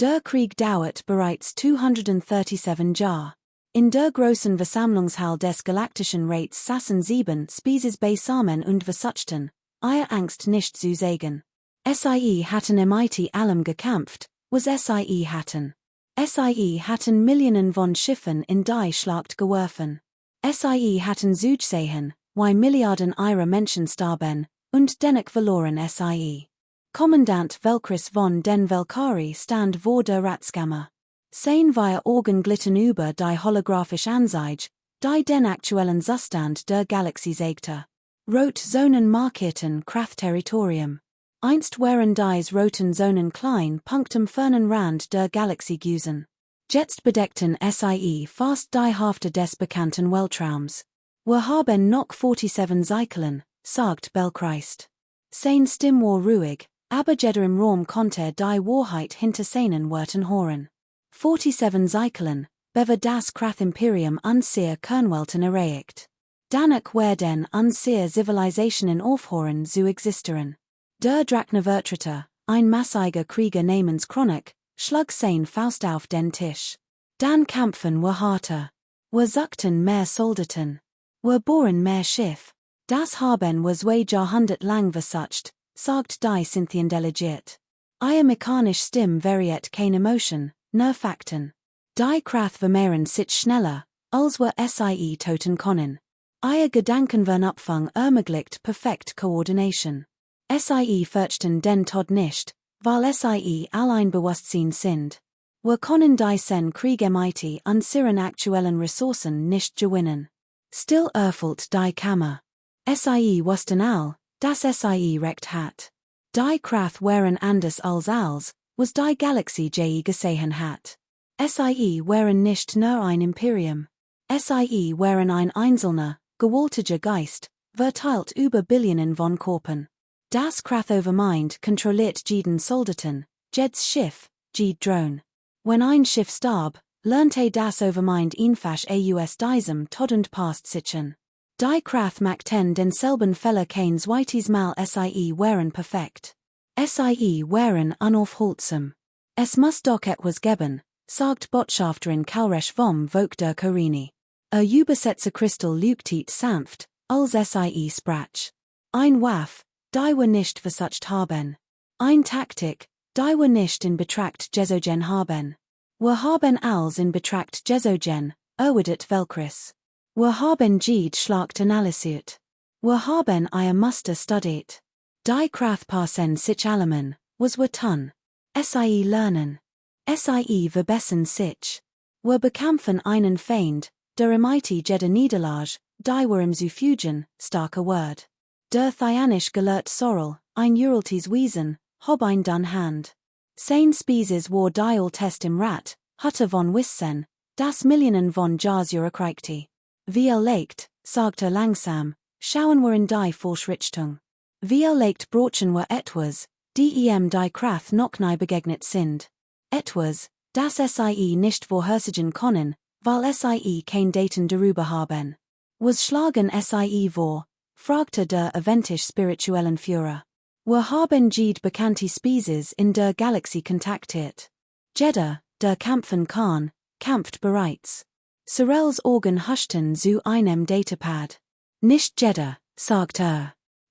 Der Krieg dauert bereits 237 Jahre. In der großen Versammlungshalle des galaktischen Rats saßen 7 beisammen und versuchten, ihr Angst nicht zu sagen. Sie hatten mit allem gekämpft, was sie hatten. Sie hatten Millionen von Schiffen in die Schlacht geworfen. Sie hatten zugesehen, wie Milliarden ihrer Menschen starben, und dennoch verloren sie. Kommandant Velkris von den Velkari stand vor der Ratskammer. Sein wir Orgen glitten über die holographisch Anzeige, die den aktuellen Zustand der Galaxie zeigte. Rot Zonen markierten Kraftterritorium. Einst waren dies roten Zonen klein punktem fernen Rand der Galaxie gewesen. Jetzt bedeckten sie fast die Hälfte des bekannten Weltraums. Wir haben noch 47 Cyclen, sagt Belchrist. Sein Stimme war ruhig, aber jeder im Raum konnte die Wahrheit hinter seinen Worten hören. 47 Cyclen, bever das Kraftimperium unseer Kernwelten erreicht. Danach werden unseer Zivilisationen aufhören zu existieren. Der Drachnervertreter, ein massiger Krieger namens Chronik, schlug sein Faust auf den Tisch. Dan Kämpfen wir harter. Wir suchten mehr Soldaten. Wir bohren mehr Schiff. Das haben wir 2 Jahrhundert lang versucht, sagt die Scythian delegiert. Ihr mechanisch Stimme variiert keine Emotion, nur Fakten. Die Kraft vermehren sich schneller, als wir sie toten können. Ihr Gedanken werden Abfang ermöglicht perfekt Koordination. Sie fürchten den Tod nicht, weil sie allein Bewusstsein sind. Wir können diesen Krieg mit unseren aktuellen Ressourcen nicht gewinnen. Still erfüllt die Kammer. Sie wussten all, dass sie recht hat. Die Kraft waren anders als, was die Galaxie je gesehen hat. Sie waren nicht nur ein Imperium. Sie waren ein einzelner, gewaltiger Geist, verteilt über Billionen von Körpern. Das Kraftovermind kontrolliert jeden Soldaten, jedes Schiff, jede Drone. Wenn ein Schiff starb, lernte das Overmind einfach aus diesem Tod und Past sichern. Die Kraft machten denselben Fehler kein zweites Mal. Sie waren perfekt. Sie waren unaufhaltsam. Es muss doch etwas geben, sagt Botschafterin Kalresh vom Volk der Korini. Übersetzer Crystal leuchtet sanft, als sie sprach. Ein Waff, die wir nicht versucht haben. Ein Taktik, die wir nicht in Betracht gezogen haben. Wir haben alles in Betracht gezogen, erwidert Velkris. Wir haben jede Schlacht analysiert. Wir haben ihr Muster studiert. Die Kraft passen sich allemen, was wir tun. Sie lernen. Sie verbessern sich. Wir bekämpfen einen Feind, der mit jeder Niederlage, die wir im Zufügen, starker Word. Der Thianisch gelehrt Sorrel, ein Uraltes Wesen, hob ein dun Hand. Sein Species war die Test im Rat, hatte von Wissen, das Millionen von Jahres kriegte. Wie legt, sagt langsam, schauen wir in die Forschrichtung. Wie legt brochen wir etwas, die Kraft noch nie begegnet sind. Etwas, das sie nicht vorhersagen können, weil sie kein Daten darüber haben. Was schlagen sie vor? Fragte der eventisch spirituellen Führer. Wir haben jede bekannte Species in der Galaxie kontaktiert. Jeder, der kämpfen kann, kämpft bereits. Sorels Augen huschten zu einem Datapad. Nicht jeder, sagt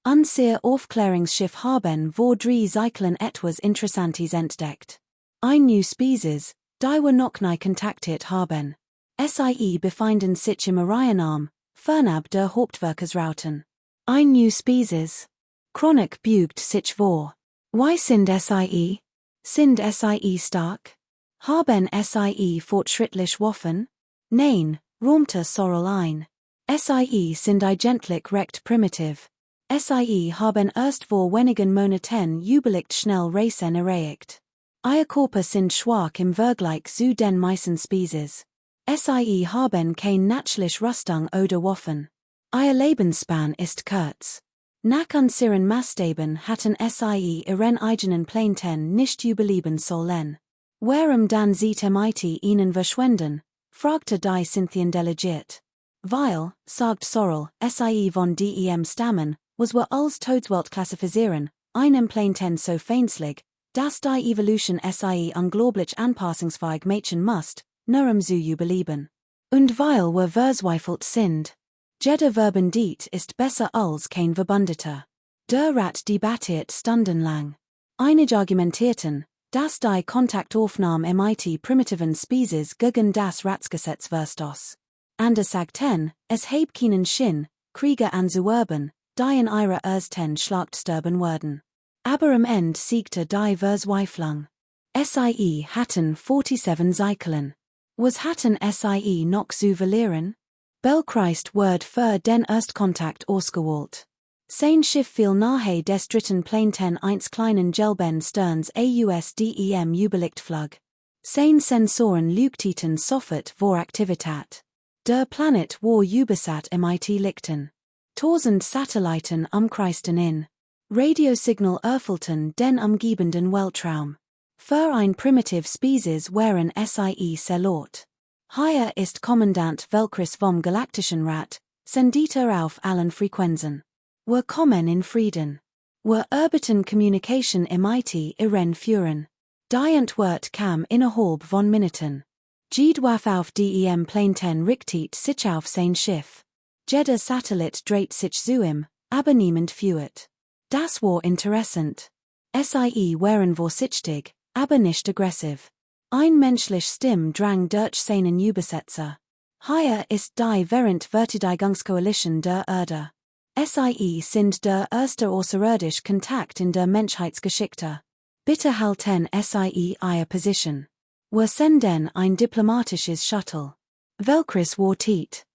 Unser Aufklärungsschiff haben vor 3 Cyclen etwas Interessantes entdeckt. Ein new Species, die wir noch nie kontaktiert haben. Sie befinden sich im Orionarm, fernab der Hauptverkehrsrouten. Ein new Species. Chronik bügt sich vor. Why sind sie? Sind sie stark? Haben sie fortschrittlich Waffen? Nein, räumte Sorrel ein. Sie sind eigentlich recht primitiv. Sie haben erst vor wenigen Monaten jubilicht schnell Racen erreicht. Ihr Körper sind schwach im Vergleich zu den meisten Species. Sie haben kein natürlich Rüstung oder Waffen. Ihr Lebensspan ist kurz. Nach unseren Maßstäben hatten sie ihren eigenen Planeten nicht überleben sollen. Warum dann sieht mit ihnen verschwenden? Fragte die Scythian delegiert. Weil, sagt Sorrel, sie von dem stammen, was wir als Todswelt klassifizieren, einem Planeten so feindselig, Das die Evolution Sie unglaublich Anpassungsfähig Mädchen must, nurem zu überleben. Und weil wir verzweifelt sind. Jede Verbandet ist besser als kein Verbündeter. Der Rat debattiert stundenlang. Einige argumentierten, dass die Kontaktaufnahme mit primitiven Species gegen das Ratsgesetz verstößt. Andere sagten, es heb keinen Sinn, Kriege anzuerben, die in ihrer ersten Schlacht sterben würden. Aber am Ende siegte die Verzweiflung. Sie hatten 47 Cyclen. Was hatten Sie noch zu verlieren? Belchrist word für den Erstkontakt ausgewählt. Sein Schiff fiel nahe des dritten Planeten eins kleinen gelben Sterns ausdem Überlichtflug. Sein Sensoren leuchteten sofort vor Aktivität. Der Planet war übersat mit Lichten. 1000 Satelliten umkreisten ihn. Radiosignal erfüllten den umgebenden Weltraum. Für ein primitive Species wären Sie selot. Hier ist Kommandant Velchris vom Galaktischen Rat, Senditer auf allen Frequenzen. Wir kommen in Frieden. Wir erbeten Communication mit Ihren führen. Die Antwort kam innerhalb von Minuten. Jedwaf auf dem Planeten richtet sich auf sein Schiff. Jeder Satellit dreht sich zu ihm, aber niemand führt. Das war interessant. Sie waren vorsichtig, aber nicht aggressiv. Ein menschlich Stimm drang durch seinen Übersetzer. Hier ist die Verteidigungskoalition der Erde. Sie sind der erste außerirdische Kontakt in der Menschheitsgeschichte. Bitte halten Sie ihre Position. Wir senden ein diplomatisches Shuttle. Velchris war Tiet.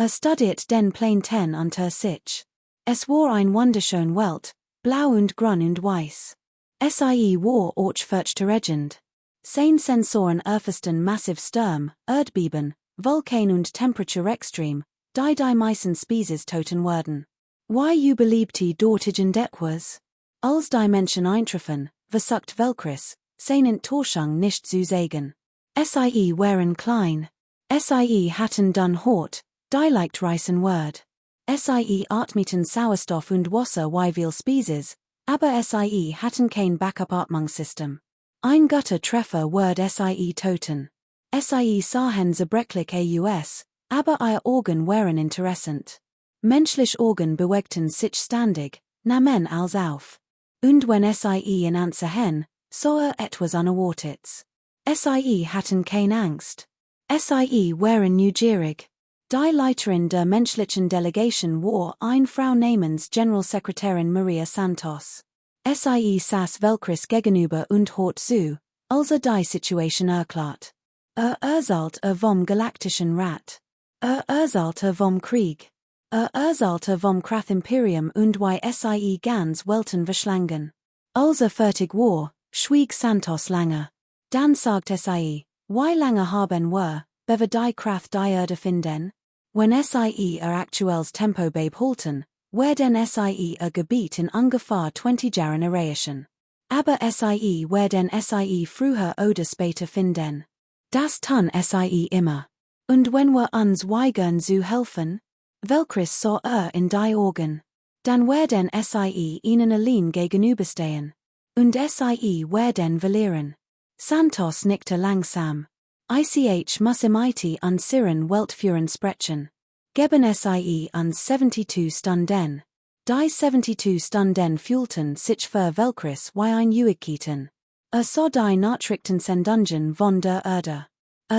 Studiert den Planeten unter sich. Es war ein wunderschön Welt, blau und grün und weiß. Sie war auch furchterregend. Sein Sensoren erfassten massiv Stürme, Erdbeben, Vulkan und Temperature Extreme, die meisten Species toten werden. Wie überlebte dortigen Deckwers? Als die Menschen eintreffen, versucht Velchris, seinen Torschung nicht zu sagen. Sie waren klein. Sie hatten dann Hort, die leicht reißen Word. Sie atmeten Sauerstoff und Wasser wie viel Species, aber Sie hatten kein Backup-Atmungssystem. Ein guter Treffer Word Sie toten. Sie sahen zerbrechlich aus, aber ihr Augen waren interessant. Menschliche Augen bewegten sich ständig, nahmen als auf. Und wenn Sie in ansahen, sah etwas Unerwartetes. Sie hatten keine Angst. Sie waren neugierig. Die Leiterin der menschlichen Delegation war eine Frau namens Generalsekretärin Maria Santos. Sie saß Velchris gegenüber und hört zu, als die Situation erklärt. Erzählte vom Galaktischen Rat. Erzählte vom Krieg. Erzählte vom Kraftimperium und wie Sie ganz Welten verschlangen. Als fertig war, schwieg Santos lange. Dann sagte Sie, wie lange haben wir, bewe die Kraft die Erde finden? Wenn Sie ihr aktuelles Tempo beibehalten, werden Sie ihr Gebiet in ungefähr 20 Jahren erreichen. Aber Sie werden Sie früher oder später finden. Das tun Sie immer. Und wenn wir uns weigern zu helfen? Velchris sah in die Augen. Dann werden Sie ihnen allein gegenüberstehen. Und Sie werden verlieren. Santos nickte langsam. Ich muss mit unseren Weltführern sprechen. Geben Sie uns 72 Stunden. Die 72 Stunden fühlten sich für Velchris wie ein Uigkeiten. Sah die Nachrichten Sendungen von der Erde.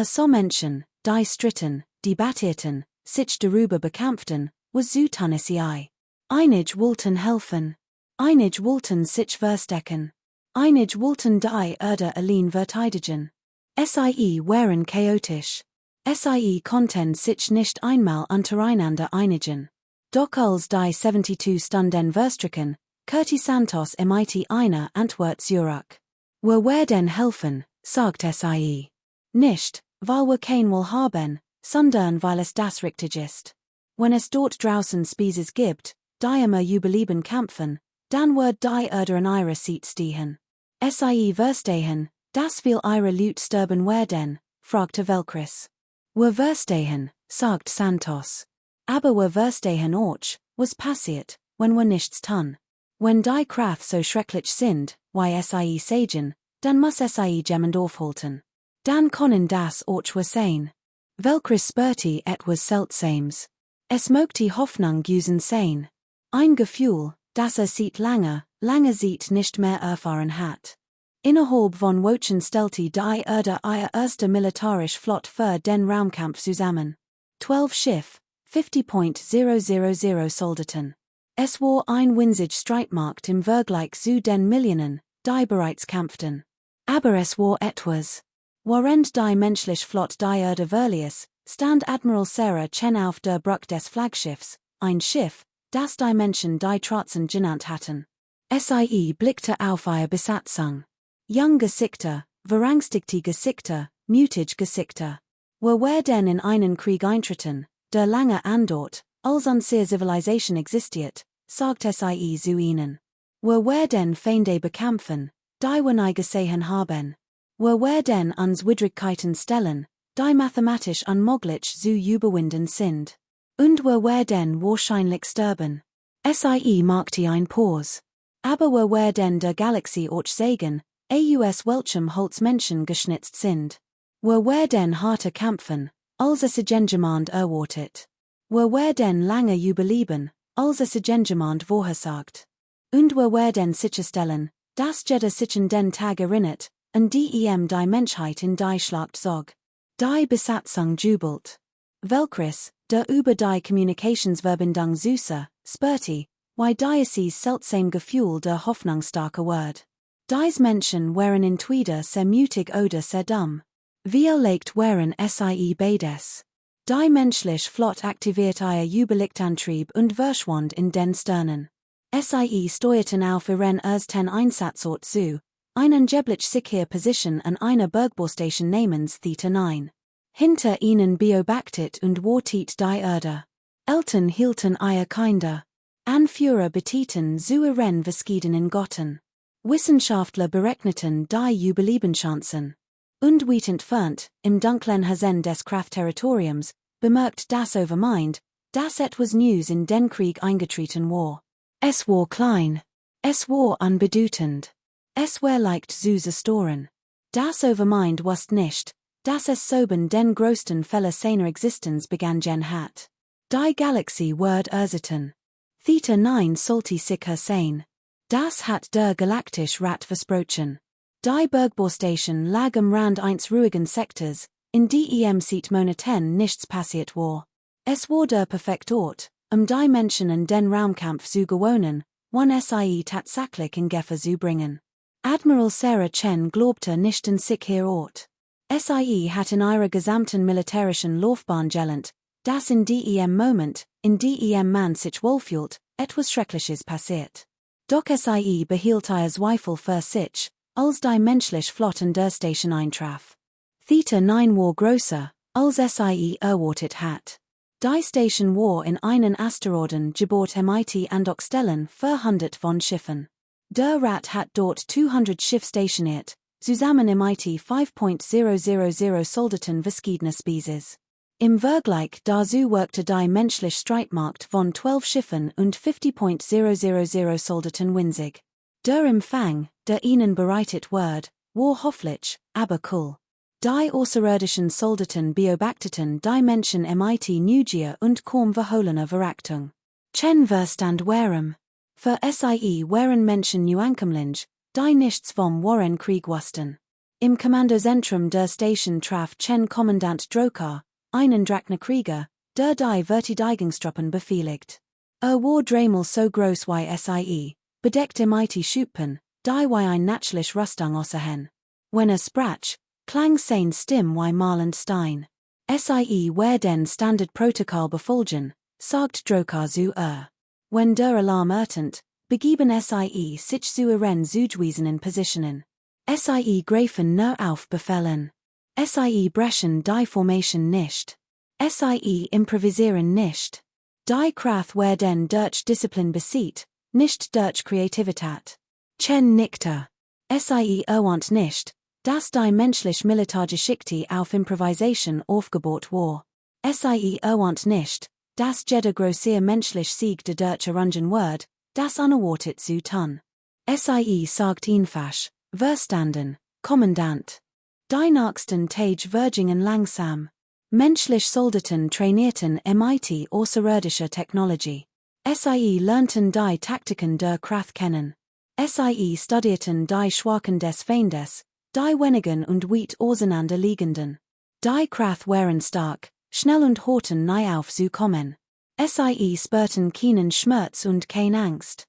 Sah Menschen, die stritten, debattierten, sich darüber bekämpften, was zu tun sei. Einige wollten helfen. Einige wollten sich verstecken. Einige wollten die Erde allein verteidigen. Sie waren chaotisch. Sie konnten sich nicht einmal untereinander einigen. Doch als die 72 Stunden verstrichen, kehrte Santos mit einer Antwort zurück. Wir werden helfen, sagte Sie. Nicht, weil wir kein Will haben, sondern weil es das richtig ist. Wenn es dort draußen Species gibt, die immer überleben kämpfen, dann wird die Erde in ihrer Seat stehen. Sie verstehen, dass viel ihre Leute sterben werden, fragte Velchris. Wir verstehen, sagt Santos. Aber wir verstehen auch, was passiert, wenn wir nichts tun. Wenn die Kraft so schrecklich sind, wie Sie sagen, Dan muss sie jemand aufhalten. Dan können das auch sein. Welches spürt etwas Seltsames. Es mögt die Hoffnung gewesen sein. Ein Gefühl, das seit lange Zeit nicht mehr erfahren hat. Innerhalb von Wochen stellte die Erde ihre erste militärische Flotte für den Raumkampf zusammen. 12 Schiffe, 50.000 Soldaten. Es war ein winzig Streitmacht im Vergleich zu den Millionen, die bereits kämpften. Aber es war etwas. Während die menschliche Flotte die Erde verließ, stand Admiral Sarah Chen auf der Brücke des Flaggschiffs, ein Schiff, das die Menschen die Trotzen genannt hatten. Sie blickte auf ihre Besatzung. Young Gesichter, verängstigte Gesichter, mutige Gesichter. Wir werden in einen Krieg eintreten, der lange andauert, als unsere Zivilisation existiert, sagte sie zu ihnen. Wir werden Feinde bekämpfen, die wir nie gesehen haben. Wir werden uns Widrigkeiten stellen, die mathematisch unmöglich zu überwinden sind. Und wir werden wahrscheinlich sterben. Sie machte ein Pause. Aber wir werden der Galaxie auch sagen, aus welchem Holz Menschen geschnitzt sind. Wir werden harte kämpfen, als es irgendjemand erwartet. Wir werden lange überleben, als es irgendjemand vorhersagt. Und wir werden sicherstellen, dass jeder sich an den Tag erinnert, an die Menschheit in die Schlacht zog. Die Besatzung jubelt. Welches, der über die Kommunikationsverbindung süße, spürte, wie dieses seltsame Gefühl der Hoffnung starke Word. Dies Menschen waren entweder sehr mutig oder sehr dumm. Wir legt waren sie beides. Die menschliche Flotte aktiviert ihr Jubelichtantrieb und verschwand in den Sternen. Sie steuerten auf ihren ersten Einsatzort zu, eine angeblich sichere Position an einer Bergbohrstation namens Theta 9. Hinter ihnen beobachtet und wartet die Erde. Eltern hielten ihr Kinder. Anführer beteten zu ihren verschiedenen Gotten. Wissenschaftler berechneten die Überlebenschancen. Und weit entfernt, im dunklen Hazen des Kraftterritoriums, bemerkt das Overmind, dass etwas News in den Krieg eingetreten war. Es war klein. Es war unbedeutend. Es war leicht zu zerstören. Das Overmind wusste nicht, dass es soeben den größten Fälle seiner Existenz begangen hat. Die Galaxie wird ersetzt. Theta 9 sollte sicher sein. Das hat der galaktisch Rat versprochen. Die Bergbohrstation lag am Rand eines ruhigen Sektors, in dem seit Monaten nichts passiert war. Es war der perfekte Ort, die Menschen in den Raumkampf zu gewohnen, wann sie tatsächlich in Gefahr zu bringen. Admiral Sarah Chen glaubte nicht an sicher Ort. Sie hat in ihrer gesamten militärischen Laufbahn gelernt, dass in dem Moment, in dem man sich wohlfühlt, etwas Schreckliches passiert. Doch sie behielt ihr Zweifel für sich, als die menschliche Flotte in der Station eintraf. Theta 9 war größer, als sie erwartet hat. Die Station war in einen Asteroiden gebaut mit Andockstellen für 100 von Schiffen. Der Rat hat dort 200 Schiffe stationiert, zusammen mit 5.000 Soldaten verschiedener Spezies. Im Vergleich dazu workte die menschliche Streitmacht von 12 Schiffen und 50.000 Soldaten winzig. Der Empfang, der ihnen bereitet wird, war hoffentlich, aber cool. Die außerirdischen Soldaten beobachteten die Menschen mit Neugier und kaum verhohlener Verachtung. Chen verstand warum. Für sie waren Menschen Neuankömmlinge, die nichts vom Wahren Krieg wussten. Im Kommandozentrum der Station traf Chen Kommandant Drokar, einen Drachnerkrieger, der die Verteidigungstruppen befehligt. War dreimal so groß wie sie, bedeckte mit Schuppen, die wie ein natürlich Rüstung aussehen. Wenn sprach, klang sein Stimme wie malend Stein. Sie werden Standardprotokoll befolgen, sagt Drokar zu Wenn der Alarm ertönt, begeben sie sich zu ihren zugewiesenen Positionen. Sie greifen nur auf Befehlen. Sie brechen die Formation nicht. Sie improvisieren nicht. Die Kraft werden durch Disziplin besiegt, nicht durch Kreativität. Chen nickte. Sie erwähnt nicht, dass die menschliche Militärgeschichte auf Improvisation aufgebaut war. Sie erwähnt nicht, dass jeder große menschliche Sieg durch errungen wird, das unerwartet zu tun. Sie sagt einfach, verstanden, Kommandant. Die nächsten Tage Vergingen langsam. Menschlich sollten trainierten MIT außerirdischer Technologie. SIE lernten die Taktiken der Kraft kennen. SIE studierten die Schwachen des Feindes, die wenigen und weit auseinanderliegenden. Die Kraft waren stark, schnell und horten nie auf zu kommen. SIE spürten keinen Schmerz und keine Angst.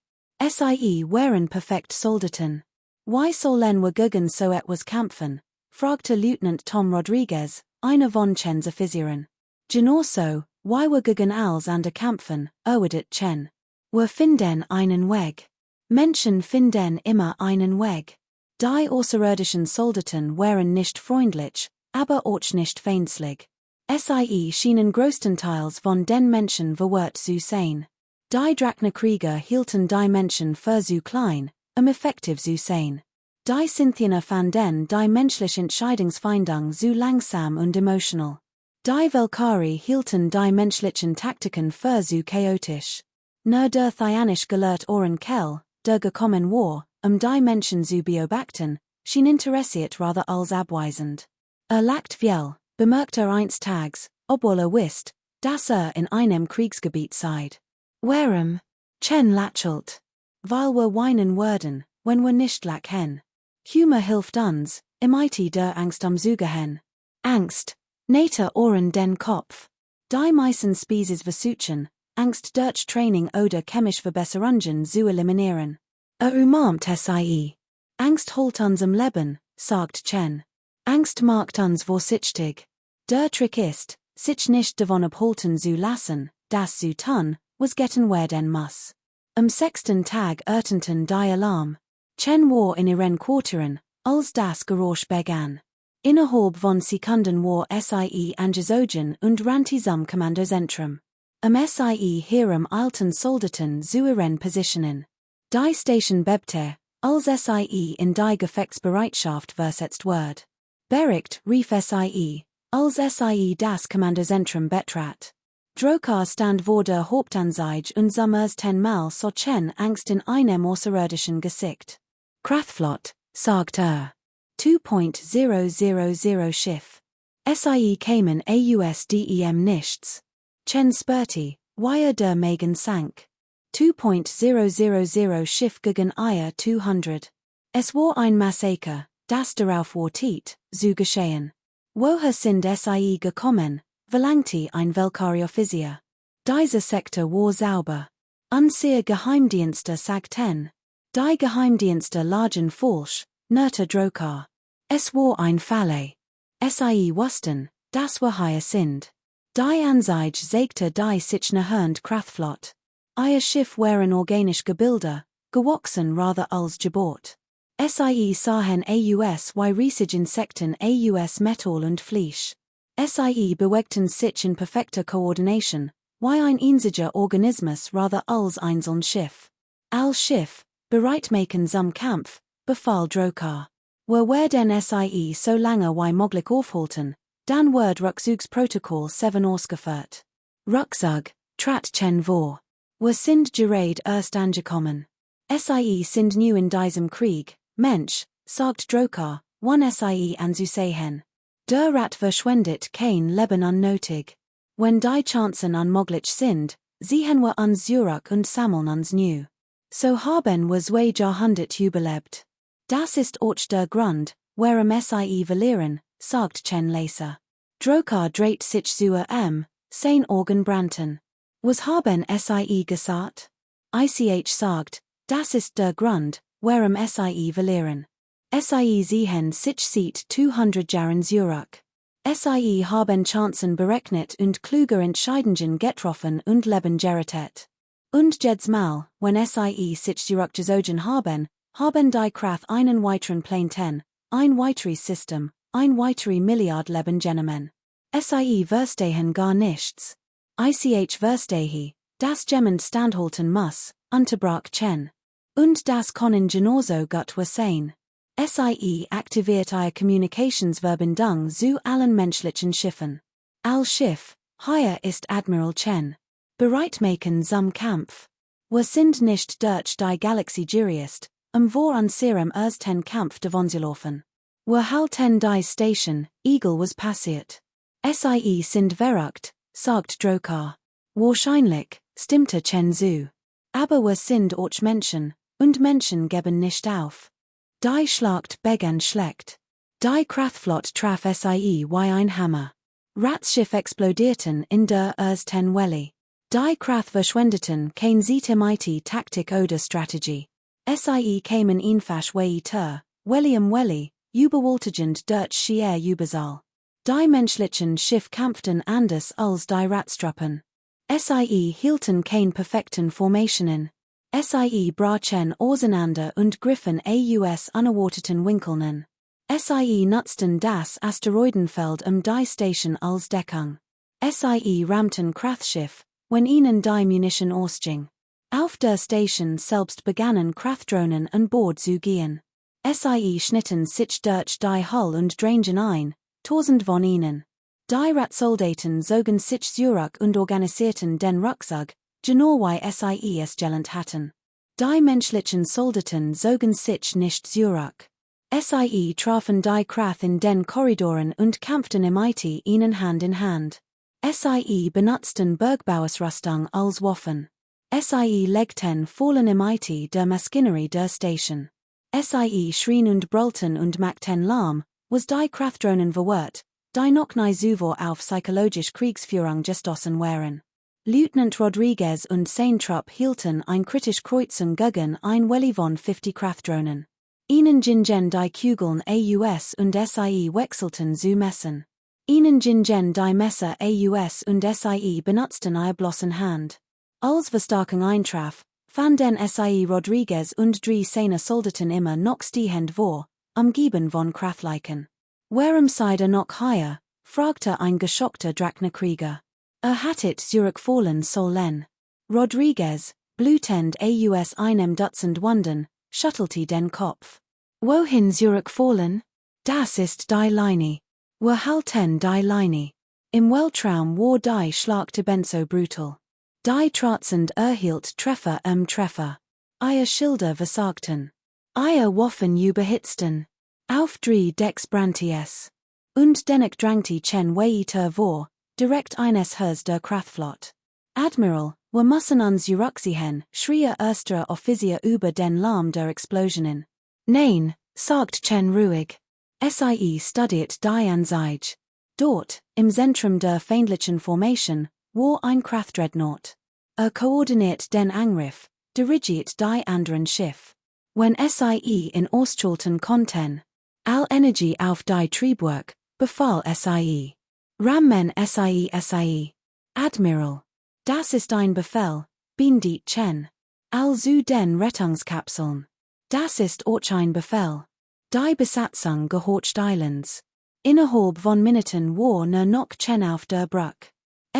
SIE waren perfekt Soldaten. Why sollen wir gegen so etwas kämpfen? Fragte Lieutenant Tom Rodriguez, einer von Chens Offizieren. Genau so, why wir gegen alles andere kämpfen, erwidert Chen. Wir finden einen Weg. Menschen finden immer einen Weg. Die außerirdischen Soldaten waren nicht freundlich, aber auch nicht feindlich. SIE schienen größtenteils von den Menschen verwirrt zu sein. Die Drachnerkrieger hielten die Menschen für zu klein, effektiv zu sein. Die Scythianer fanden die menschliche Entscheidungsfindung zu langsam und emotional. Die Valkyrie hielten die menschlichen Taktiken für zu chaotisch. Nur der Thyanisch gelehrt Oren Kell, der gekommen war, die Menschen zu beobachten, schien interessiert rather als abweisend. Lacht viel, bemerkte einst tags, obwohl wisst, dass in einem Kriegsgebiet seid. Warum? Chen lächelt. Weil wir weinen würden, wenn wir nicht lachen. Humor hilft uns, MIT der Angst am Zugehen. Angst, nähte Ohren den Kopf. Die meisten Species versuchen, Angst durch Training oder chemische Verbesserungen zu eliminieren. Umarmt SIE. Angst holt uns im Leben, sagt Chen. Angst macht uns vorsichtig. Der Trick ist, sich nicht davon abhalten zu lassen, das zu tun, was getan werden muss. Am 6. Tag ertönten die Alarm. Chen war in ihren Quartieren, als das Geräusch begann. Innerhalb von Sekunden war SIE angezogen und rannte zum Kommandozentrum. Am SIE ihrem eilten Soldaten zu ihren Positionen. Die Station bebte, als SIE in die Gefechtsbereitschaft versetzt wird. Bericht rief SIE, als SIE das Kommandozentrum betrat. Drokar stand vor der Hauptanzeige und summers 10-mal so Chen Angst in einem außerirdischen Gesicht. Kraftflott, sagt 2.000 Schiff. SIE kämen AUSDEM nichts. Chen spürte, wie der Magen sank. 2.000 Schiff gegen ihr 200. Es war ein Massaker, das darauf wartet, zu geschehen. Woher sind SIE gekommen, verlangte ein Valkyrie-Offizier. Dieser Sektor war sauber. Unsere Geheimdienste sagten. Die Geheimdienste lagen falsch, nörte Drokar. Es war ein Falle. SIE wussten, dass wir hier sind. Die Anzeige sagte die sich nähernd Kraftflott. Ihr Schiff waren organisch Gebilde, gewachsen rather als gebaut. SIE sahen AUS wie riesige Insekten AUS Metall und Fleisch. SIE bewegten sich in perfekter Koordination, wie ein einziger Organismus rather als einzeln Schiff. Als Schiff, bereitmachen zum Kampf, befahl Drokar. Wir werden SIE so lange wie möglich aufhalten, dann wird Rückzugsprotokoll 7 ausgeführt. Rückzug, trat Chen vor. Wir sind gerade erst angekommen. SIE sind new in diesem Krieg, Mensch, sagt Drokar, wann SIE anzusehen. Der Rat verschwendet kein Leben unnötig. Wenn die Chancen unmöglich sind, sehen wir uns zurück und sammeln uns new. So haben wir 2 Jahrhundert überlebt. Das ist auch der Grund, warum SIE verlieren, sagt Chen Laser. Drokar dreht sich zu sein Augen brannten. Was haben SIE gesagt? ICH sagt, das ist der Grund, warum SIE verlieren. SIE sehen sich seit 200 Jahren zurück. SIE haben Chancen berechnet und kluge Entscheidungen getroffen und Leben gerettet. Und jedes Mal, wenn SIE sich zurückgezogen haben die Kraft einen weiteren Planeten, ein weiteres System, ein weitere Milliard Leben genommen. SIE verstehen gar nichts. ICH verstehe, das jemand standhalten muss, unterbrach Chen. Und das können genauso gut wir sein. SIE aktiviert ihr Kommunikationsverbindung zu allen menschlichen Schiffen. Als Schiff, hier ist Admiral Chen. Bereitmachen zum Kampf. Wir sind nicht durch die Galaxie gereist, vor unserem ersten Kampf davonzulaufen. Halten die Station, Eagle was passiert. Sie sind verrückt, sagt Drokar. Wahrscheinlich, stimmte Chen Zhu. Aber wir sind auch Menschen, und Menschen geben nicht auf. Die Schlacht begann schlecht. Die Kraftflot traf sie wie ein Hammer. Ratschiff explodierten in der ersten Welle. Die Kraft verschwendeten kein Zeitemighty Taktik oder Strategie. Sie kamen einfach weiter, Welle, überwältigend durch schier Überzahl. Die menschlichen Schiff kämpften anders als die Ratstruppen. Sie hielten kein perfekten Formationen. Sie brachen auseinander und griffen aus unerwarteten Winkeln an. Sie nutzten das Asteroidenfeld die Station als Deckung. Sie rammten Kraftschiff, wenn ihnen die Munition ausging. Auf der Station selbst begannen Kraftdrohnen an Bord zu gehen. Sie schnitten sich durch die Hull und drangen ein, tausend von ihnen. Die Ratsoldaten zogen sich zurück und organisierten den Rückzug, genau wie sie es gelernt hatten. Die menschlichen Soldaten zogen sich nicht zurück. Sie trafen die Kraft in den Korridoren und kämpften ihnen Hand in Hand. Sie benutzten Bergbauausrüstung als Waffen. Sie legten vollen der Maschinerie der Station. Sie schrien und brüllten und machten Lärm, was die Kraftdrohnen verwirrt, die noch nie zuvor auf psychologische Kriegsführung gestoßen waren. Lieutenant Rodriguez und sein Trupp hielten ein kritisch Kreuzung gegen ein Welle von 50 Kraftdrohnen. Ihnen gingen die Kugeln aus und Sie wechselten zu Messen. Ihnen gingen die Messer aus und Sie benutzten ihr bloßen Hand. Als Verstärkung eintraf, fanden Sie Rodriguez und drei seiner Soldaten immer noch stehend vor, umgeben von Kraftleichen. Warum seid noch hier? Fragte ein geschockter Drachnerkrieger. Hattet zurückfallen sollen. Rodriguez, blutend aus einem Dutzend Wunden, schüttelte den Kopf. Wohin zurückfallen? Das ist die Linie. Wir halten die Linie. Im Weltraum war die Schlacht ebenso brutal. Die Trotzend erhielt Treffer Treffer. Eier Schilder versagten. Eier Waffen überhitzten. Auf drei Decks brannte es. Und dennoch drangte Chen weiter vor, direkt eines Hers der Kraftflot. Admiral, wir müssen uns zurückziehen, schrie erster Offizier über den Lärm der Explosionen. Nein, sagt Chen ruhig. Sie studiert die Anzeige. Dort, im Zentrum der feindlichen Formation, war ein Kraftdreadnought. Koordiniert den Angriff, dirigiert die anderen Schiff. Wenn Sie in Ostschalten konnten, all Energie auf die Triebwerk, befahl Sie. Rammen Sie. Admiral. Das ist ein Befehl, bindi Chen. Also den Rettungskapseln. Das ist auch ein Befehl. Die Besatzung gehorcht eilends. Innerhalb von Minuten war noch Chen auf der Brücke.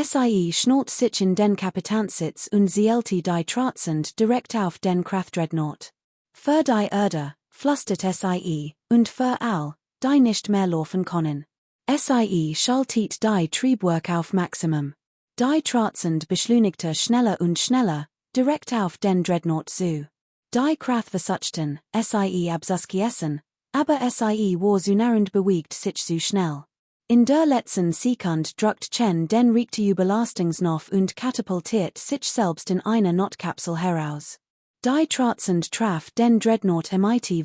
Sie schnallt sich in den Kapitansitz und zielte die Trotzend direkt auf den Kraftdreadnought. Für die Erde, flüstert Sie, und für all, die nicht mehr laufen können. Sie schaltet die Triebwerk auf Maximum. Die Trotzend beschleunigte schneller und schneller, direkt auf den Dreadnought zu. Die Kraft versuchten, Sie abzuschießen, aber Sie war zu nah und bewegt sich zu schnell. In der letzten Sekunde drückt Chen den Überlastungsknopf und katapultiert sich selbst in eine Notkapsel heraus. Die Trotzend traf den Dreadnought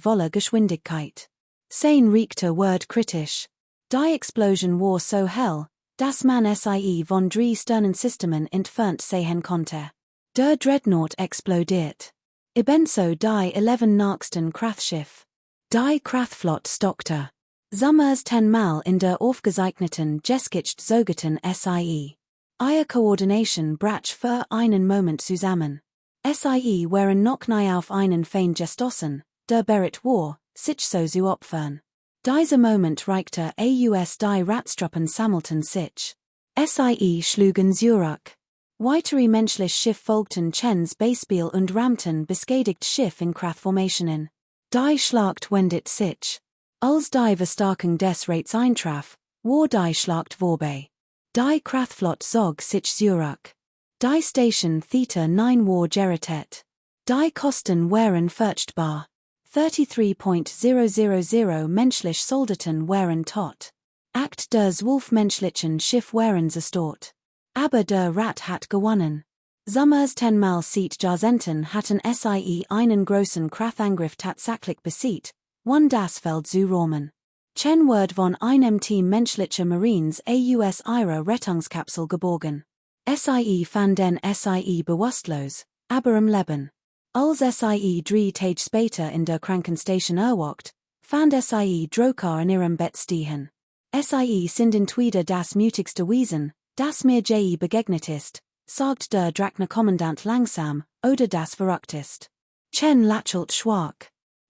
voller Geschwindigkeit. Sein Richter ward kritisch. Die Explosion war so hell, dass man Sie von drei Sternensystemen entfernt sehen konnte. Der Dreadnought explodiert. Ebenso die 11 nächsten Kraftschiff. Die Kraftflot stockte. Summers 10-mal in der aufgezeichneten Geschichte zogen Sie. Ihre Koordination brach für einen Moment zusammen. Sie waren noch nie auf einen Feind gestoßen, der bereit war, sich so zu opfern. Dieser Moment reichte aus die Ratstruppen sammelten sich. Sie schlugen zurück. Weitere menschliche Schiff folgten Chens Beispiel und rammten beschädigt Schiff in Kraftformationen. Die Schlacht wendet sich. Als die Verstärkung des Rates eintraf, war die Schlacht vorbei. Die Kraftflot zog sich zurück. Die Station Theta 9 war gerettet. Die Kosten waren furchtbar. 33.000 menschlich sollten wären tot. Act der Zwölf-menschlichen Schiff wären zerstört. Aber der Rat hat gewonnen. Summers 10-mal sieht Jahrzehnten hatten sie einen großen Kraftangriff tatsächlich besiegt, das Feld zu räumen. 10 Word von einem Team menschlicher Marines aus ihrer Rettungskapsel geborgen. Sie fanden sie bewusstlos, aber am Leben. Als sie 3 Tage später in der Krankenstation erwacht, fand sie Drokar in ihrem Bett stehen. Sie sind entweder das mutigste Wesen, das mir je begegnet ist, sagt der Drachner-Kommandant langsam, oder das verrückt ist. Chen lächelt schwach.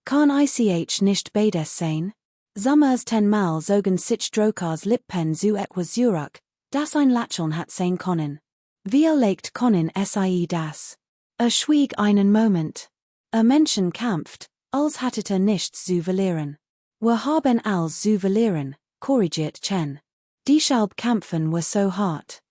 Kann ich nicht beides sein? Summers 10-mal zogen sich Drokars Lippen zu etwas zurück, das ein Lächeln hat sein können. Wir legt können sie das. Schwieg einen Moment. Menschen kämpft, als hattet nichts zu verlieren. Wir haben alles zu verlieren, korrigiert Chen. Deshalb kämpfen wir so hart.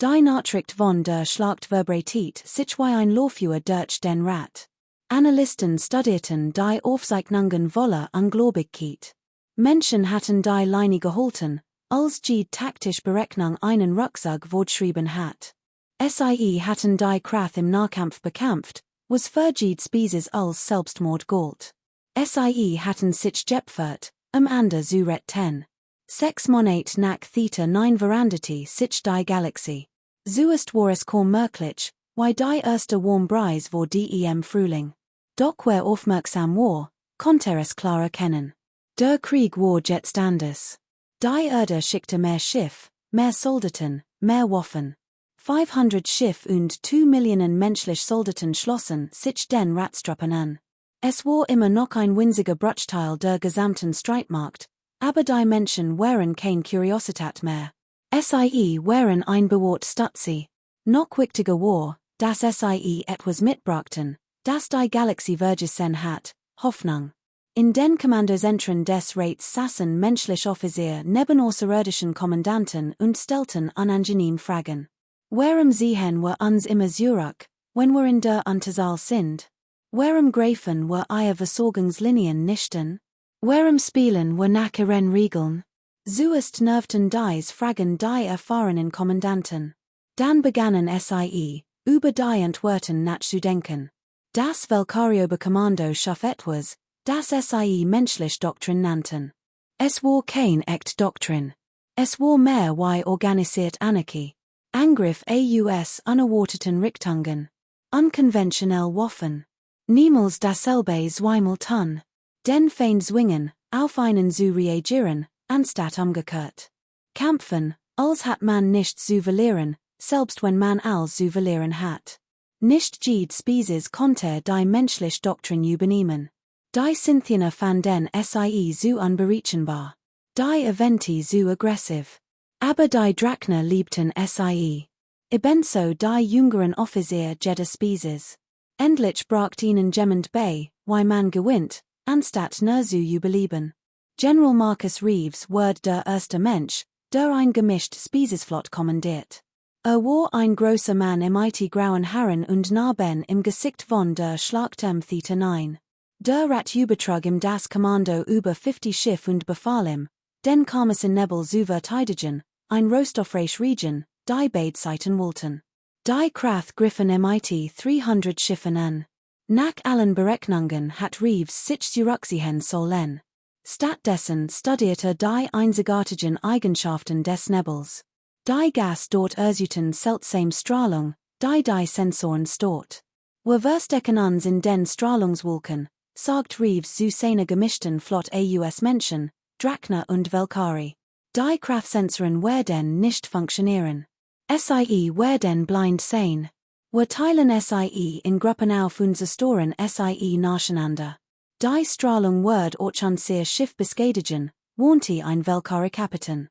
Die Nachricht von der Schlacht verbreitet sich wie ein Lauffeuer durch den Rat. Analysten studierten die Aufzeichnungen voller Ungläubigkeit. Menschen hatten die Linie gehalten, als die taktische Berechnung einen Rucksack fortgeschrieben hat. Sie hatten die Kraft im Nahkampf bekämpft, was für die Spezies als Selbstmord galt. Sie hatten sich geopfert, Ende zu retten. 6 Monate nach Theta 9 veranderte sich die Galaxie. So ist es kaum möglich, wie die erste Warmbreise vor dem Frühling. Doch wer aufmerksam war, konnte es klar erkennen. Der Krieg war jetzt anders. Die Erde schickte mehr Schiff, mehr Soldaten, mehr Waffen. 500 Schiff und 2 Millionen menschliche Soldaten schlossen sich den Ratstruppen an. Es war immer noch ein winziger Bruchteil der gesamten Streitmacht, aber die Menschen waren kein Kuriosität mehr. Sie waren ein Bewort Stutzi. Noch wichtiger war, dass sie etwas mitbrachten, das die Galaxie vergessen hat, Hoffnung. In den Kommandozentren des Rats saßen menschliche Offiziere neben außerirdischen Kommandanten und stellten unangenehm Fragen. Warum sehen wir uns immer zurück, wenn wir in der Unterzahl sind? Warum greifen wir ihre Versorgungslinien nicht an? Warum spielen wir nach ihren Regeln? So ist nervten dies Fragen die erfahrenen Kommandanten. Dann begannen sie, über die Antworten nachzudenken. Das Weltkarioberkommando schafft etwas, das sie menschlich Doktrin nannten. Es war kein echt Doktrin. Es war mehr wie organisiert Anarchie. Angriff aus unerwarteten Richtungen. Unkonventionell Waffen. Niemals dasselbe zweimal tun. Den Feind zwingen, auf einen zu reagieren, anstatt umgekehrt. Kämpfen, als hat man nichts zu verlieren, selbst wenn man alles zu verlieren hat. Nicht jede Spezies konnte die menschliche Doktrin übernehmen. Die Synthiner fanden sie zu unberechenbar. Die Eventi zu aggressiv. Aber die Drachner liebten sie. Ebenso die jüngeren Offiziere jeder Spezies. Endlich bracht ihnen jemand bei, wie man gewinnt, anstatt nur zu überleben. General Marcus Reeves war der erste Mensch, der ein gemischt Speziesflott kommandiert. War ein großer Mann im grauen Haaren und Narben im Gesicht von der Schlacht am Theta 9. Der Rat übertrug ihm das Kommando über 50 Schiff und befahl ihm, den Karmisen Nebel zu verteidigen, ein rostoffreich Region, die beide Seiten wollten. Die Kraft griffen mit 300 Schiffen an. Nach allen Berechnungen hat Reeves sich zurückziehen sollen. Stattdessen studierte die einzigartigen Eigenschaften des Nebels. Die Gas dort erzeugten seltsame Strahlung, die Sensoren stört. Wir verstecken uns in den Strahlungswolken, sagt Reeves zu seiner gemischten Flott aus Menschen, Drachner und Velkari. Die Kraftsensoren werden nicht funktionieren. Sie werden blind sein. Wir teilen sie in Gruppen auf und zerstören sie nacheinander. Die Strahlung wird unser Schiff beschädigen, warnte ein Velkari-Kapitän.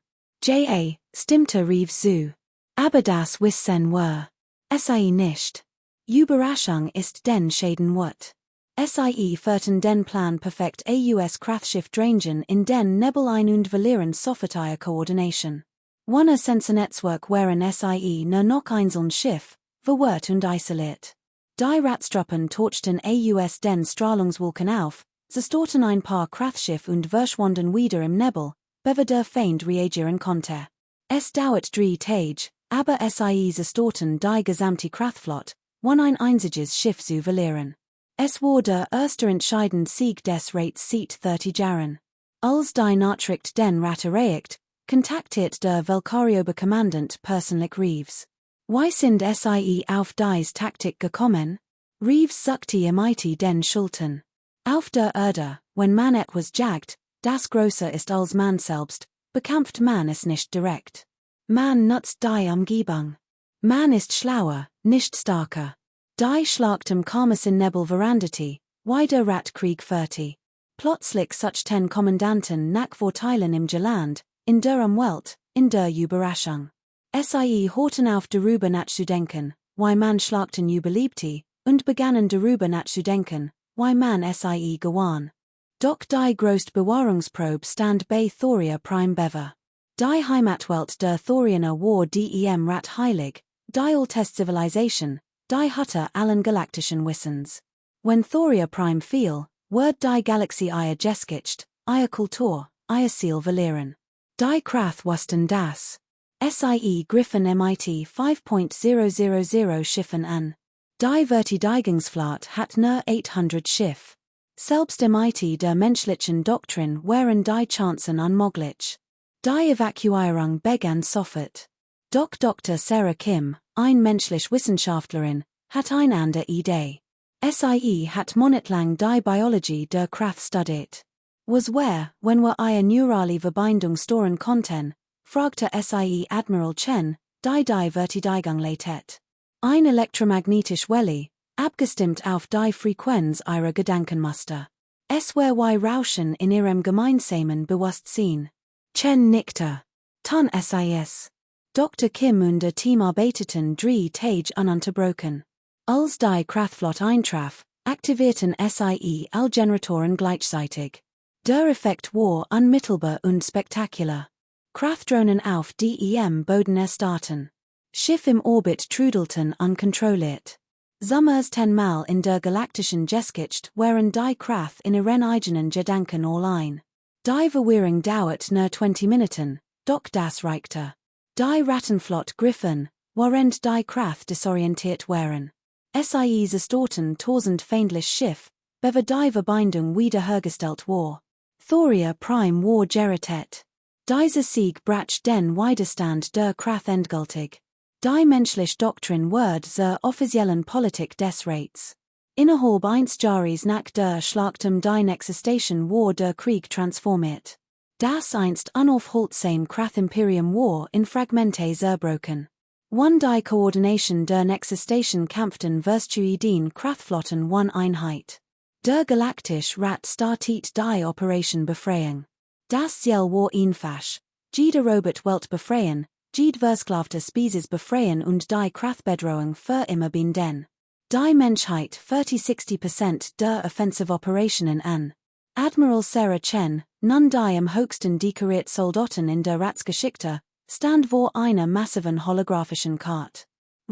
Stimmte Reeves zu. Aber das wissen wir. Sie nicht. Überraschung ist den Schäden wird. Sie führten den Plan perfekt aus Kraftschiff Drangen in den Nebel ein und verlieren sofort ihre Koordination. One Sensornetzwerk waren sie nur noch einzeln Schiff, verwirrt und isoliert. Die Ratstruppen torchten aus den Strahlungswolken auf, ze storten ein paar Krathschiff und verschwanden wieder im Nebel, bever der Feind reagieren konnte. Es dauert 3 Tage, aber sie ze storten die gesamte Krathflot, ein einziges Schiff zu verlieren. Es war der erste entscheidende Sieg des Rates seit 30 Jahren. Als die Nachricht den Rat erreicht, kontaktiert der Velkarioberkommandant persönlich Reeves. Wie sind sie auf dies Taktik gekommen? Reeves suchte imite den Schulten. Auf der Erde, wenn man etwas jagt, das größer ist als man selbst, bekämpft man es nicht direkt. Man nutzt die Umgebung. Man ist schlauer, nicht starker. Die Schlacht im Karmasin Nebel veranderte, wie der Ratkrieg führte. Plötzlich suchten Kommandanten nach Vorteilen im Geland, in der Umwelt, in der Überraschung. Sie horten auf darüber nachzudenken, wie man Schlachten überlebte, und begannen darüber nachzudenken, wie man sie gewann. Doch die größte Bewahrungsprobe stand bei Thoria Prime Bever. Die Heimatwelt der Thorianer war dem Rat heilig, die Altes Zivilisation, die hatte allen galaktischen Wissens. Wenn Thoria Prime fiel, wird die Galaxie ihr Geschichte, ihr Kultur, ihr Ziel verlieren. Die Krath wussten das. Sie griffen mit 5.000 Schiffen an. Die Verteidigungsflotte hat nur 800 Schiff. Selbst mit der menschlichen Doktrin waren die Chancen unmöglich. Die Evakuierung begann sofort. Doch Dr. Sarah Kim, ein menschliche Wissenschaftlerin, hat eine andere Idee. Sie hat monatelang die Biologie der Krath studiert. Was wenn wir eine neurale Verbindung storen konnten, fragte sie Admiral Chen, die Verteidigung leitet. Ein elektromagnetische Welle, abgestimmt auf die Frequenz ihrer Gedankenmuster. Es war wie Rauschen in ihrem gemeinsamen Bewusstsein. Chen nickte. Tan es. Dr. Kim und der Team arbeiteten 3 Tage ununterbrochen. Als die Krathflot eintraf, aktivierten sie alle Generatoren gleichzeitig. Der Effekt war unmittelbar und spektakulär. Krathdrohnen auf dem Boden erstarrten. Schiff im Orbit trudelten unkontrolliert. Summers 10-mal in der galaktischen Geschichte waren die Krath in ihren eigenen Gedanken allein. Die Verwirrung dauert nur 20 Minuten, doch das reichte. Die Rattenflot griffen, während die Krath desorientiert waren. Sie zerstörten 1000 feindliche Schiff, bever die Verbindung wiederhergestellt war. Thoria Prime war gerettet. Dieser Sieg brach den Widerstand der Krath endgültig. Die menschliche Doktrin wird zur offiziellen Politik des Rates. Innerhalb eines Jahres nach der Schlacht die nächste Station war der Krieg transformiert. Das einst unaufhaltsame Krath-Imperium war in Fragmente zerbrochen. Die Koordination der nächsten Station kämpften versus Ideen Krathflotten Einheit. Der galaktische Rat startet die Operation Befreiung. Das Ziel war einfach, jede Robotwelt befreien, jede versklavte Spezies befreien und die Krathbedrohung für immer binden. Die Menschheit führte 60% der Offensive Operationen an. Admiral Sarah Chen, nun die am höchsten dekorierte Soldaten in der Ratsgeschichte, stand vor einer massiven holographischen Karte.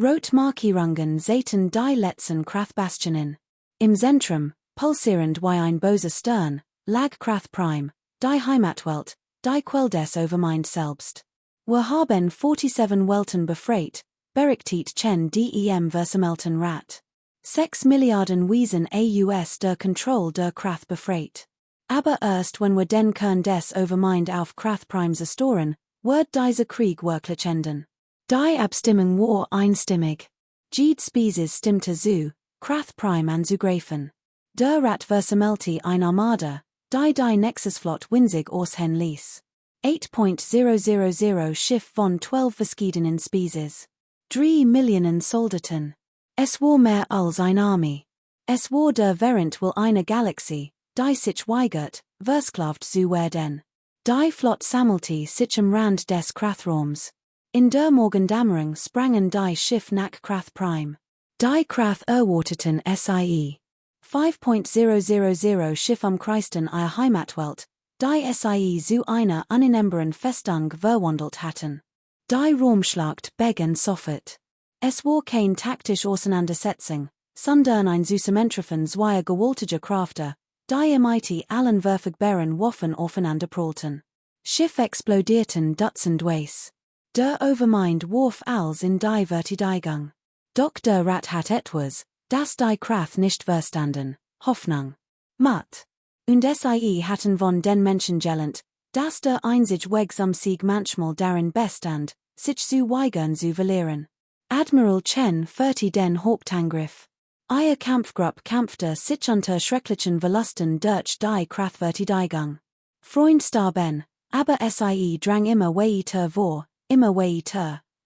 Rotmarkierungen säten die letzten Krathbastionen. Im Zentrum, pulsierend wie ein böser Stern, lag Krath Prime, die Heimatwelt, die Quell des Overmind selbst. Wir haben 47 Welten befreit, berichtet Chen dem versammelten Rat. 6 Milliarden Wiesen aus der Kontrolle der Krath befreit. Aber erst wenn wir den Kern des Overmind auf Krath Prime zerstören, wird dieser Krieg wirklich enden. Die Abstimmung war einstimmig. Jede Spezies stimmte zu, Krath Prime anzugreifen. Der Rat versammelte eine Armada, die Nexusflot winzig aushen ließ. 8.000 Schiff von 12 verschiedenen Spezies. 3 Millionen Soldaten. Es war mehr als eine Armee. Es war der Während will eine Galaxie, die sich weigert, versklavt zu werden. Die Flot sammelte sich am Rand des Krathraums. In der Morgendämmerung sprangen die Schiff nach Krath Prime. Die Krath erwarteten sie. 5.000 Schiff umkreisten ihre Heimatwelt, die sie zu einer uninnehmbaren Festung verwandelt hatten. Die Raumschlacht begann sofort. Es war kein taktische Auseinandersetzung, sondern ein Zusammentreffen zweier gewaltiger Kräfte, die MIT allen verfügbaren Waffen aufeinander prallten. Schiff explodierten Dutzend Weis. Der Overmind warf als in die Verteidigung. Doch der Rat hat etwas, das die Kraft nicht verstanden, Hoffnung. Matt. Und sie hatten von den Menschen gelernt, dass der einzige Weg zum Sieg manchmal darin bestand, sich zu weigern zu verlieren. Admiral Chen führte den Hauptangriff. Ihr Kampfgruppe kämpfte sich unter schrecklichen Verlusten durch die Kraftverteidigung. Freund starben, aber sie drang immer weiter vor,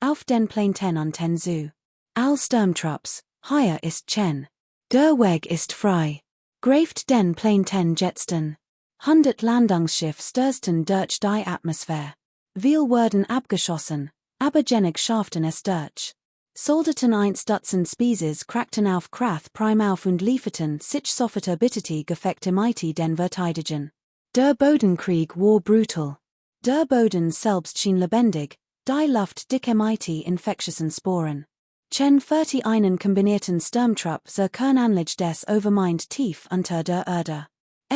auf den Planeten und ten zu. All Sturmtrupps, hier ist Chen. Der Weg ist frei. Greift den Planeten jetzten. 100 Landungsschiff stürzten durch die Atmosphäre. Viel wurden abgeschossen, aber genig schafften es durch. Soldaten 1 Dutzend Species crackten auf Kraft prime auf und lieferten sich sofort erbitterte Gefechte mit den Verteidigern. Der Bodenkrieg war brutal. Der Boden selbst schien lebendig, die Luft dicke mit infektiösen Sporen. Chen führte einen kombinierten Sturmtrupp zur Kernanlage des Overmind tief unter der Erde.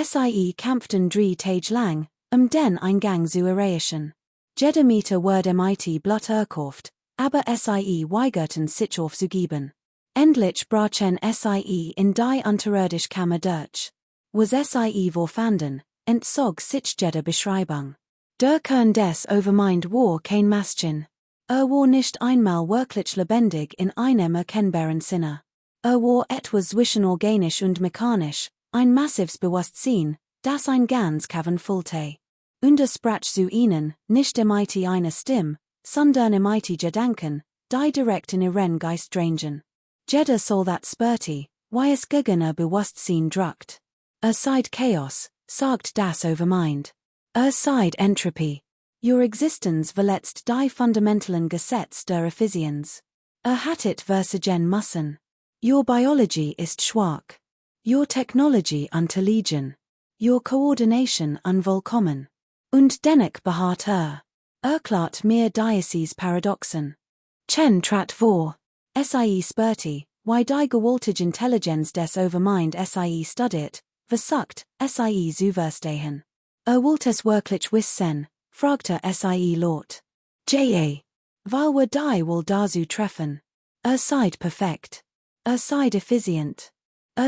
Sie kämpften 3 Tage lang, den Eingang zu erreichen. Jeder Meter wurde mit Blut erkauft, aber sie weigerten sich aufzugeben. Endlich brachen sie in die unterirdische Kammer durch. Was sie vorfanden, entzog sich jeder Beschreibung. Der Kern des Overmind war kein Märchen. War nicht einmal wirklich lebendig in einem erkennbaren Sinne. War etwas zwischen organisch und mechanisch, ein massives Bewusstsein, das ein ganz Kaven füllte. Und es sprach zu ihnen, nicht mit einer Stimme, sondern mit Gedanken, die direkt in ihren Geist drangen. Jeder soll dat spürte, wie es gegen ihr Bewusstsein druckt. Seid Chaos, sagt das Overmind. Seid Entropie. Your existence verletzt die fundamentalen Gesetze der Effizienz. Hattet versagen müssen. Your biology ist schwach. Your technology unterlegen. Your coordination unvollkommen. Und dennoch beharrt erklärt mir dieses Paradoxen. Chen trat vor. Sie spürte, wie die gewaltige Intelligenz des Overmind sie studiert, versucht, sie zu verstehen. Wollte es wirklich wissen, fragte sie laut. Weil wir die wohl dazu treffen. Seid perfekt. Seid effizient.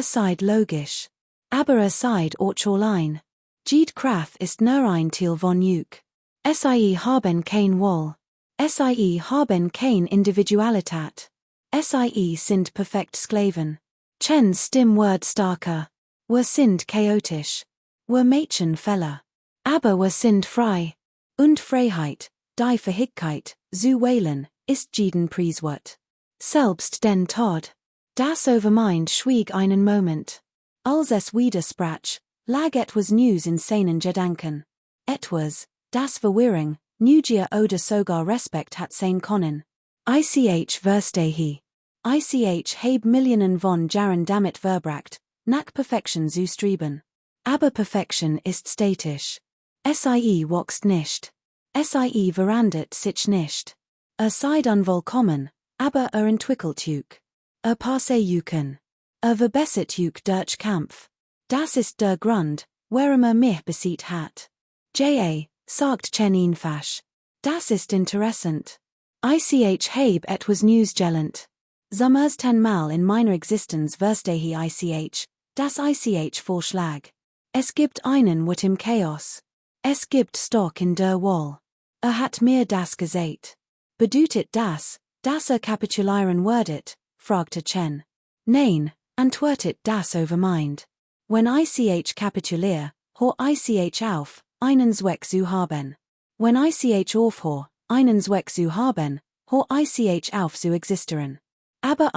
Seid logisch. Aber seid auch allein. Jede Kraft ist nur ein Teil von Juk. Sie haben kein Wohl. Sie haben kein Individualität. Sie sind perfekt Sklaven. Chens Stimme wird starker. Wir sind chaotisch. Wir Mädchen Fälle. Aber wir sind frei. Und Freiheit, die Fähigkeit, zu wählen, ist jeden preiswert. Selbst den Tod. Das Overmind schwieg einen Moment. Als es widersprach, lag etwas News in seinen Gedanken. Etwas, das Verwirrung, Neugier oder sogar Respekt hat sein können. Verstehe. Heb Millionen von Jahren damit verbracht, nach Perfektion zu streben. Aber Perfektion ist statisch. Sie wächst nicht. Sie verändert sich nicht. Seid unvollkommen, aber entwickelt juk. Passe juken. Verbessert juk durch Kampf. Das ist der Grund, warum mich besieht hat. Sagt Chen einfach. Das ist interessant. Heb etwas News gelernt. Zum ersten Mal in meiner Existenz verstehe das Vorschlag. Es gibt einen Wort im Chaos. Es gibt Stock in der Wall. Hat mir das gesagt. Bedeutet das, dass kapitulieren werdet? Fragte Chen. Nein, antwortet das Overmind. Wenn kapitulier, hör auf, einen Zweck zu haben. Wenn aufhör, einen Zweck zu haben, hör auf zu existieren. Aber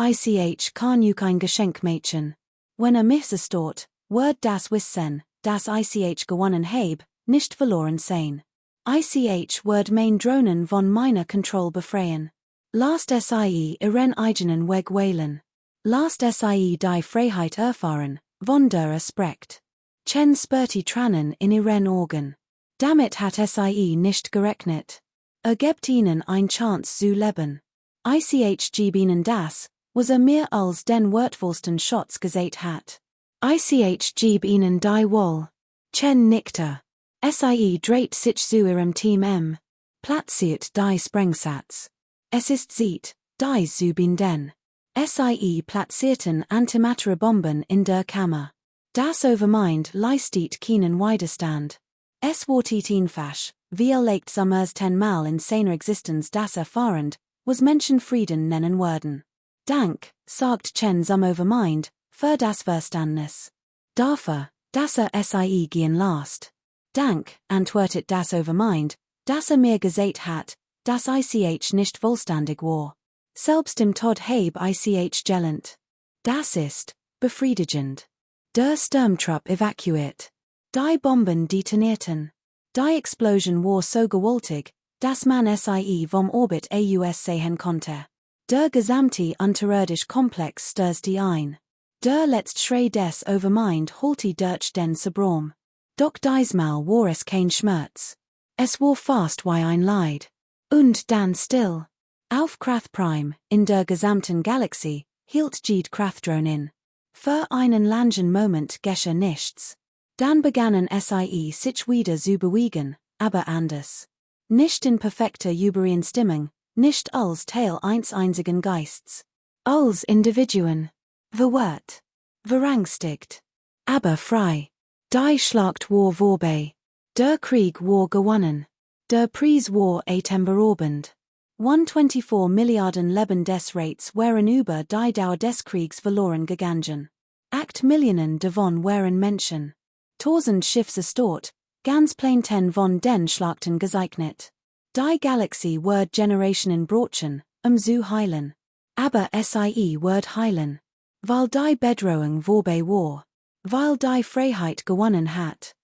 kann juk ein Geschenk Mädchen. Wenn mich versteht, wird das Wissen, das gewonnen heb, nicht verloren sein. Wird mein Drohnen von meiner Kontrolle befreien. Lasst ihren eigenen Weg wählen. Lasst die Freiheit erfahren, von der spricht. Chen spürte Tränen in ihren Augen. Damit hat nicht gerechnet. Gebt ihnen ein Chance zu leben. Gib ihnen das, was mehr als den wertvollsten Schatz gesät hat. Ich gebe ihnen die Wohl. Chen nickte. Sie dreht sich zu ihrem Team platziert die Sprengsatz. Es ist Zeit, die zu binden. Sie platzierten Antimateriebomben in der Kammer. Das Overmind leistet keinen Widerstand. Es wordt einfach, viel leicht summers 10-mal in seiner Existenz das erfahrend, was Menschen Frieden nennen würden. Dank, sagt Chen zum Overmind, für das Verständnis. Dafür, dass sie gehen lässt. Dank, antwortet das Overmind, dass mir gesagt hat, dass ich nicht vollständig war. Selbst im Tod habe ich gelernt. Das ist befriedigend. Der Sturmtrupp evakuiert. Die Bomben detonierten. Die Explosion war so gewaltig, dass man sie vom Orbit aus sehen konnte. Der gesamte unterirdische Komplex stürzte ein. Der letzte Schrei des Overmind holte durch den Sabrom. Doch diesmal war es kein Schmerz. Es war fast wie ein Leid. Und dann still. Auf Kraft Prime, in der gesamten Galaxie, hielt jede Kraftdrohne. Für einen langen Moment geschah nichts. Dann begannen sie sich wieder zu bewegen, aber anders. Nicht in perfekter Übereinstimmung, nicht als Teil eines einzigen Geists. Als Individuen. Verwirrt. Verängstigt. Aber frei. Die Schlacht war vorbei. Der Krieg war gewonnen. Der Preis war atemberaubend. 124 Milliarden Leben des Reichs waren über die Dauer des Kriegs verloren gegangen. 8 Millionen davon waren Menschen. 1000 Schiffe stort, ganz Planeten von den Schlachten gesegnet. Die Galaxie wird Generationen brauchen, zu heilen. Aber sie wird heilen. Weil die Bedrohung vorbei war. Weil die Freiheit gewonnen hat.